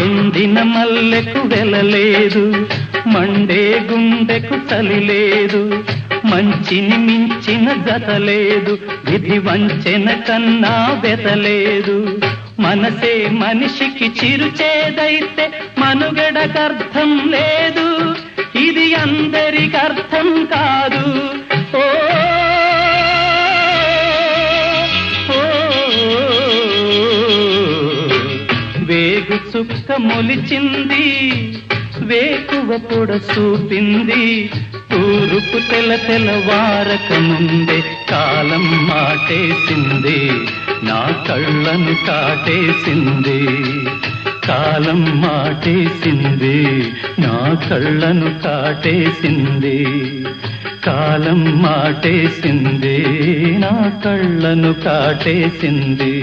ఎండిన మల్లెకు వెలలేదు, మండే గుండెకు చలి లేదు, మంచిని మించిన జతలేదు, విధి వంచెన కన్నా వెతలేదు. మనసే మనిషికి చిరుచేదైతే మనుగడకర్థం లేదు, ఇది అందరికర్థం కాదు. ఓ వేగు చుక్క మొలిచింది, వేకువ పొడ చూపింది, తూరుపు తెల్లవారక ముందే కాలం మాటేసింది, నా కళ్ళను కాటేసింది. కాలం మాటేసింది, నా కళ్ళను కాటేసింది. కాలం మాటేసింది, నా కళ్ళను కాటేసింది.